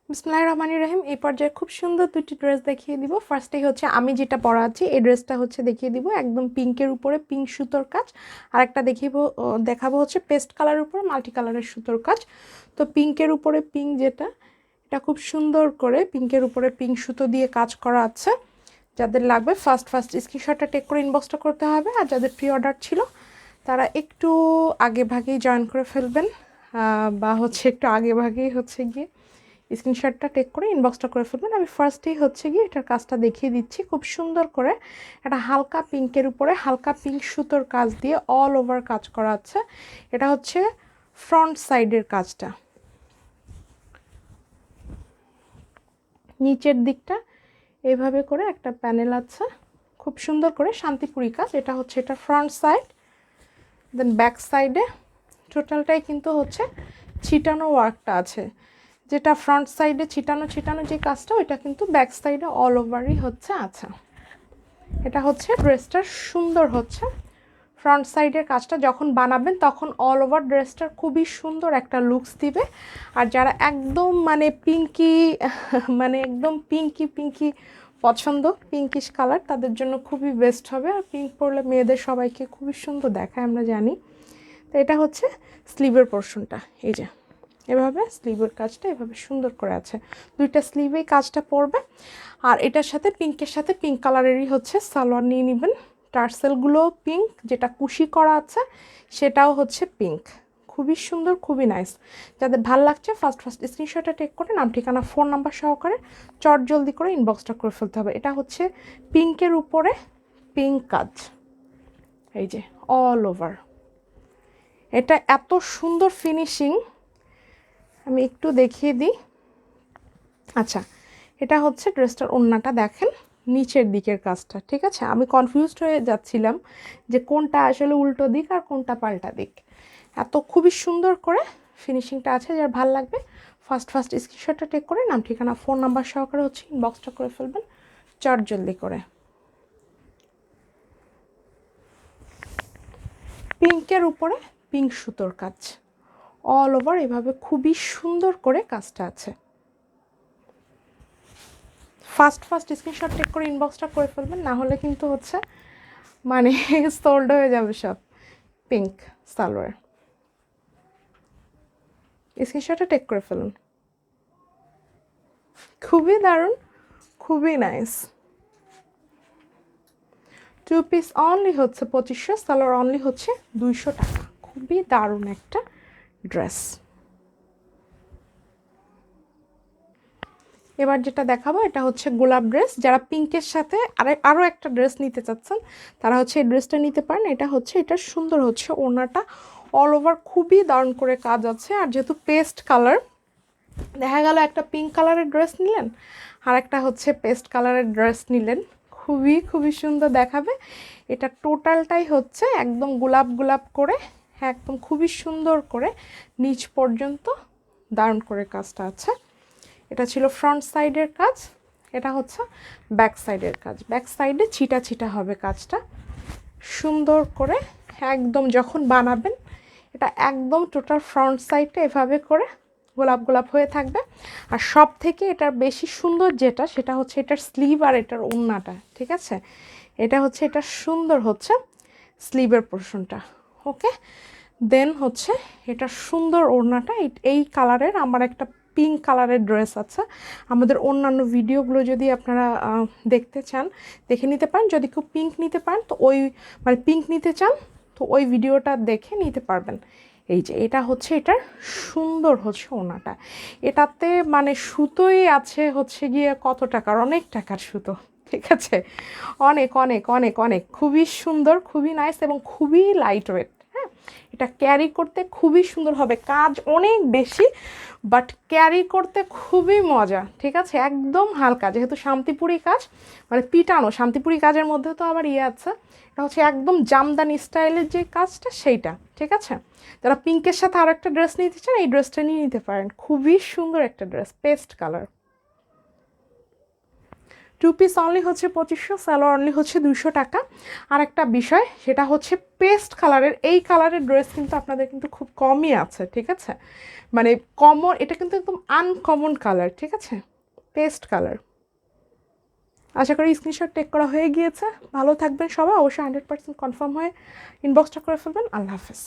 বিসমিল্লাহির রহমানির রহিম। এই পর্যায়ে খুব সুন্দর দুটি ড্রেস দেখিয়ে দিব। ফার্স্টেই হচ্ছে আমি যেটা পরা আছি এই ড্রেসটা হচ্ছে দেখিয়ে দিব একদম পিঙ্কের উপরে পিঙ্ক সুতোর কাজ, আর একটা দেখাবো হচ্ছে পেস্ট কালারের উপরে মাল্টি কালারের সুতোর কাজ। তো পিঙ্কের উপরে পিঙ্ক যেটা, এটা খুব সুন্দর করে পিঙ্কের উপরে পিঙ্ক সুতো দিয়ে কাজ করা আছে। যাদের লাগবে ফার্স্ট স্ক্রিনশটটা টেক করে ইনবক্সটা করতে হবে, আর যাদের প্রি অর্ডার ছিল তারা একটু আগে ভাগেই জয়েন করে ফেলবেন, বা হচ্ছে একটু আগে ভাগেই হচ্ছে গিয়ে স্ক্রিনশটটা টেক করে ইনবক্সটা করে ফেলবেন। আমি ফার্স্টেই হচ্ছে গিয়ে এটার কাজটা দেখিয়ে দিচ্ছি। খুব সুন্দর করে একটা হালকা পিঙ্কের উপরে হালকা পিঙ্ক সুতোর কাজ দিয়ে অল ওভার কাজ করা আছে। এটা হচ্ছে ফ্রন্ট সাইডের কাজটা। নিচের দিকটা এইভাবে করে একটা প্যানেল আছে, খুব সুন্দর করে শান্তিপুরি কাজ। এটা হচ্ছে এটা ফ্রন্ট সাইড। দেন ব্যাক সাইডে টোটালটাই কিন্তু হচ্ছে ছিটানো ওয়ার্কটা আছে, যেটা ফ্রন্ট সাইডে ছিটানো যে কাজটা ওইটা কিন্তু ব্যাক সাইডে অল ওভারই হচ্ছে আছে। এটা হচ্ছে ড্রেসটার সুন্দর হচ্ছে ফ্রন্ট সাইডের কাজটা যখন বানাবেন তখন অল ওভার ড্রেসটার খুবই সুন্দর একটা লুকস দিবে। আর যারা একদম একদম পিঙ্কি পছন্দ, পিঙ্কিশ কালার, তাদের জন্য খুবই বেস্ট হবে। আর পিঙ্ক পরলে মেয়েদের সবাইকে খুবই সুন্দর দেখায়, আমরা জানি। তো এটা হচ্ছে স্লিভের পোর্শনটা, এই যে এভাবে স্লিভের কাজটা এভাবে সুন্দর করে আছে, দুইটা স্লিভেই কাজটা পড়বে। আর এটার সাথে পিঙ্কের সাথে পিঙ্ক কালারেরই হচ্ছে সালোয়ার নিয়ে নেবেন। টার্সেলগুলো পিঙ্ক, যেটা কুশি করা আছে সেটাও হচ্ছে পিঙ্ক, খুবই সুন্দর, খুবই নাইস। যাদের ভাল লাগছে ফার্স্ট স্ক্রিনশটটা টেক করে নাম ঠিকানা ফোন নাম্বার সহকারে চট জলদি করে ইনবক্সটা করে ফেলতে হবে। এটা হচ্ছে পিঙ্কের উপরে পিঙ্ক কাজ, এই যে অল ওভার। এটা এত সুন্দর ফিনিশিং, আমি একটু দেখিয়ে দিই। আচ্ছা, এটা হচ্ছে ড্রেসটার ওড়নাটা দেখেন, নিচের দিকের কাজটা, ঠিক আছে। আমি কনফিউজড হয়ে যাচ্ছিলাম যে কোনটা আসলে উল্টো দিক আর কোনটা পাল্টা দিক। এত খুবই সুন্দর করে ফিনিশিংটা আছে। যার ভালো লাগবে ফার্স্ট স্ক্রিনশটটা টেক করে নাম ঠিকানা ফোন নাম্বার সহকারে হচ্ছে ইনবক্সটা করে ফেলবেন চট জলদি করে। পিঙ্কের উপরে পিঙ্ক সুতোর কাজ অল ওভার, এভাবে খুবই সুন্দর করে কাজটা আছে। ফার্স্ট স্ক্রিনশট টেক করে ইনবক্সটা করে ফেলবেন, না হলে কিন্তু হচ্ছে সোল্ড হয়ে যাবে সব। পিঙ্ক সালোয়ার, স্ক্রিনশটটা টেক করে ফেলুন। খুবই দারুণ, খুবই নাইস। 2 পিস অনলি হচ্ছে 2500, সালোয়ার অনলি হচ্ছে 200 টাকা। খুবই দারুণ একটা ড্রেস। এবার যেটা দেখাবো এটা হচ্ছে গোলাপ ড্রেস। যারা পিঙ্কের সাথে আরও একটা ড্রেস নিতে চাচ্ছেন তারা হচ্ছে এই ড্রেসটা নিতে পারেন। এটা হচ্ছে এটা সুন্দর হচ্ছে ওড়নাটা অল ওভার খুবই দারুণ করে কাজ আছে। আর যেহেতু পেস্ট কালার, দেখা গেল একটা পিঙ্ক কালারের ড্রেস নিলেন আর একটা হচ্ছে পেস্ট কালারের ড্রেস নিলেন, খুবই সুন্দর দেখাবে। এটা টোটালটাই হচ্ছে একদম গোলাপ করে, একদম খুবই সুন্দর করে নিচ পর্যন্ত দারুণ করে কাজটা আছে। এটা ছিল ফ্রন্ট সাইডের কাজ, এটা হচ্ছে ব্যাক সাইডের কাজ। ব্যাক সাইডে ছিটা হবে কাজটা সুন্দর করে। একদম যখন বানাবেন এটা একদম টোটাল ফ্রন্ট সাইডটা এভাবে করে গোলাপ হয়ে থাকবে। আর সব থেকে এটার বেশি সুন্দর যেটা, সেটা হচ্ছে এটার স্লিভ আর এটার ওড়নাটা, ঠিক আছে। এটা হচ্ছে এটা সুন্দর হচ্ছে স্লিভের পোর্শনটা, ওকে। দেন হচ্ছে এটা সুন্দর ওড়নাটা এই কালারের। আমার একটা পিঙ্ক কালারের ড্রেস আছে, আমাদের অন্যান্য ভিডিওগুলো যদি আপনারা দেখতে চান দেখে নিতে পারেন। যদি কেউ পিঙ্ক নিতে পারেন তো পিঙ্ক নিতে চান তো ওই ভিডিওটা দেখে নিতে পারবেন। এই যে এটা হচ্ছে এটার সুন্দর হচ্ছে ওড়নাটা। এটাতে সুতোই আছে হচ্ছে গিয়ে কত টাকার, অনেক টাকার সুতো, ঠিক আছে। অনেক খুবই সুন্দর, খুবই নাইস এবং খুবই লাইট ওয়েট। হ্যাঁ, এটা ক্যারি করতে খুবই সুন্দর হবে, কাজ অনেক বেশি বাট ক্যারি করতে খুবই মজা, ঠিক আছে। একদম হালকা, যেহেতু শান্তিপুরি কাজ পিটানো, শান্তিপুরি কাজের মধ্যে তো আবার আছে, এটা হচ্ছে একদম জামদানি স্টাইলের যে কাজটা সেইটা, ঠিক আছে। যারা পিঙ্কের সাথে আর একটা ড্রেস নিতে চান এই ড্রেসটা নিয়ে নিতে পারেন, খুবই সুন্দর একটা dress, paste colour. 2 piece only হচ্ছে 2500, সালোয়ার অনলি হচ্ছে 200 টাকা। আর একটা বিষয় সেটা হচ্ছে পেস্ট কালারের, এই কালারের ড্রেস কিন্তু আপনাদের কিন্তু খুব কমই আছে, ঠিক আছে? মানে কমন, এটা কিন্তু একদম আনকমন কালার, ঠিক আছে? Paste colour. আশা করি স্ক্রিনশট টেক করা হয়ে গিয়েছে। ভালো থাকবেন সবাই, অবশ্যই 100% কনফার্ম হয়ে ইনবক্সটা করে ফেলবেন। আল্লাহ হাফেজ।